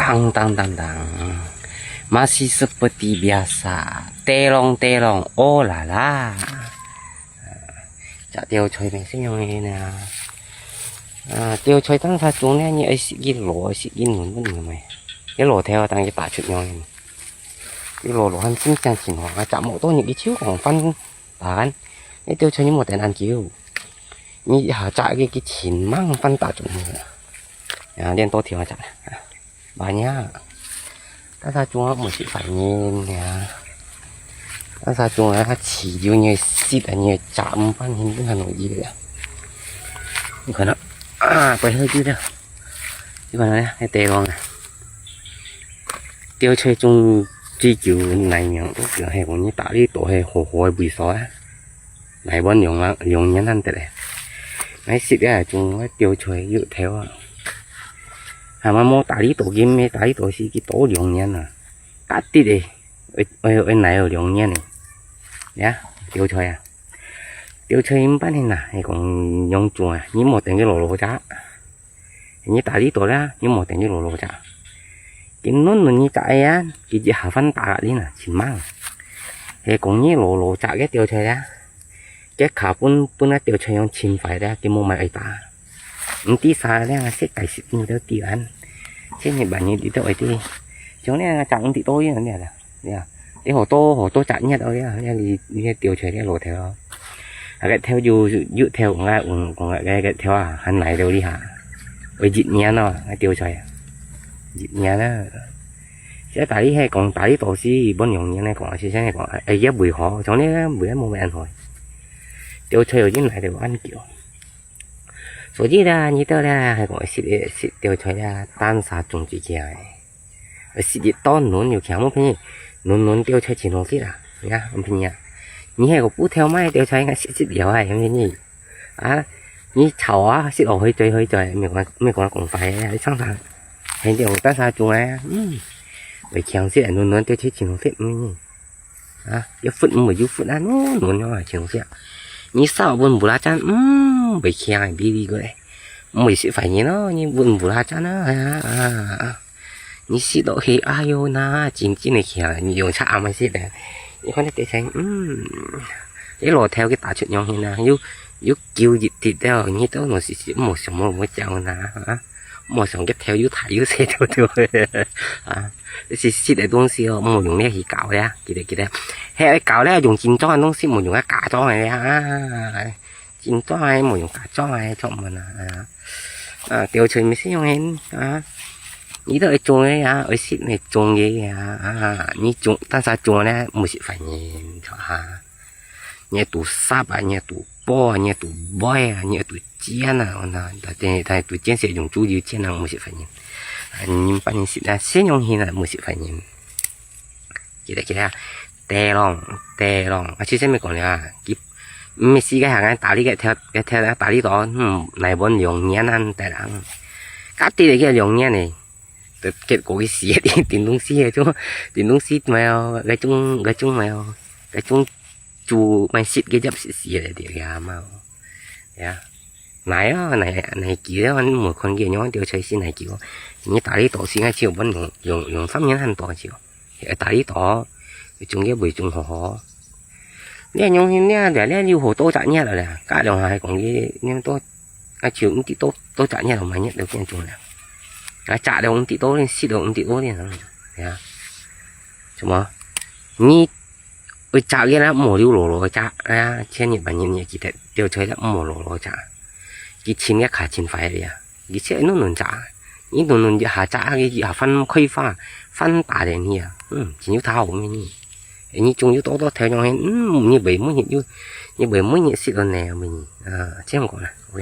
Tang tang tang tang. Masih seperti biasa. Terong terong. Oh là la. Chả tiêu chơi mình sinh nhung này nè. Tiêu chơi tăng sa xuống nè như ấy sĩ ghi lỗ sĩ ghi muốn bất ngờ mày. Cái lỗ theo tăng cái tả chuyện nhau này. Cái lỗ hắn sinh trang chỉnh hóa chạm mộ tôi những cái chiếuของphân tán. Cái tiêu chơi như một tên ăn kiêu. Như hả chạy cái chỉnh mang phân tả chuyện này. Liên tô thiếu chạy. Bà nhá. Ta ra chung một sự phải nhìn nè. Ta ra chung là chỉ yêu như xịt là như chạm phân hình cái Hà Nội gì đấy. Còn nó quay hơi chứ đâu. Chứ mà này cái tê con này. Tiêu chơi chung chi chịu này miệng tốt kiểu hay còn như tạo đi tổ hay hồ hồ bùi xóa. Này bọn dùng nhắn ăn tới đây. Mấy xịt cái là chung tiêu chơi dự theo. Mà mua tạo đi tổ game mấy tạo đi tổ xí cái tổ dùng nhắn à. Cắt đi đi. Ở này ở dùng nhắn này. Nhá, tiêu chơi à. Tiêu chơi bán hình là hay còn dùng chuồng à, như một tiền cái lỗ chả. Như tạo đi tổ ra, như một tiền cái lỗ chả. Cái nón mình như chạy á, cái gì hả phân tạ đi nè, chỉ mang. Thì cũng như lỗ chả cái tiêu chơi ra. Cái khả bún nó tiêu chơi用chín phải ra cái mô mày ấy ta. Tí xa ra sẽ cải xịt như đó tiêu ăn. Chứ như bạn như tí tội thì chỗ này chẳng thì tôi như thế này. Cái hồ tô chặn nhất thôi á, thì tiêu chơi cái lỗ theo. Cái theo dù dự theo của ngay cái theo à, hắn này đều đi hả. Với dịn nhé nó, cái tiêu chơi. Dịn nhé đó. Sẽ tải hay còn tải tổ xí bốn dùng như này còn sẽ này còn ấy giá bùi họ cho nên bữa mua mẹ ăn thôi. Tiêu chơi ở dưới này đều ăn kiểu. Số gì ra như tao ra hay còn xịt tiêu chơi ra tan xả trùng chỉ kia này. Xịt đi to nón nhiều khéo một cái nón tiêu chơi chỉ nón xịt à, nhá, ông pin nha. Như hay có bút theo máy tiêu chơi ngay xịt điều này em như như chảo á xịt ở hơi trời mình còn phải sẵn sàng. Hay điều ta xa trùng á. Bởi khéo xịt nón tiêu chơi chỉ nón xịt như cái phận mới giúp phận ăn nón nhỏ chỉ nón xịt. Như sao buồn bù la chán bởi khéo này đi cái đấy. Mình sẽ phải như nó như buồn bù la chán á. Như xịt độ khi ayo na chính này khéo nhiều chạm mà xịt này. Như con này thấy cái lò theo cái tả chuyện nhau như nào như kêu dịch thịt theo như tao nó sẽ một số một chảo nà một số cái theo như thải như xe theo xịt để东西một dùng này thì cạo đấy kì đấy hay cái cạo đấy dùng chín cho nó xịt một dùng cái cả cho này chín cho hay một dùng cả cho này chọn mà tiêu chơi mới xịt nhau hen ý đợi chuồng ấy ở xịt này chuồng gì như chuồng ta sao chuồng này một xịt phải nhìn cho nhà tủ sáp nhà tủ bo nhà tủ boy nhà tủ chiên tại tủ chiên sẽ dùng chú gì chiên nào một xịt phải nhìn nhưng bạn nhìn xịt là xếp nhau hình là một xịt phải nhìn chỉ là tè lòng chứ xem mình còn là cái mình xí cái hàng anh tả đi cái theo tả đi đó này bọn dùng nhãn ăn tại là cắt đi cái dùng nhãn này kết của cái xí thì tiền đông xí chứ tiền đông xí mèo cái chung mèo cái chung chú mày xịt cái dập xí để cái mèo này chỉ đó anh một con kia nhón tiêu chơi xí này chịu như tả đi tổ xí ngay chiều vẫn dùng pháp nhãn ăn tổ chịu tả đi tổ chung cái bưởi chung họ nè nhung nè để nè nhiều hồ tô chặn nha rồi nè cả đồng hai còn cái nhưng tôi chiều cũng tí tô chặn nha rồi mà nhận được cái chung này chả đâu ông tí tố lên xịt đâu ông tí tố lên rồi chúng mà như chả cái là mổ lưu lỗ chả trên những bản nhìn chỉ thể tiêu chơi là mổ lỗ chả cái chín cái khả chín phải đấy cái sẽ nó nôn chả những nôn hạ chả cái gì hạ phân khay phân tả đến nhỉ chỉ như thao cũng như chung như tố theo nhau hết như bảy mươi như bảy mươi xịt lần này mình chứ không còn là ok.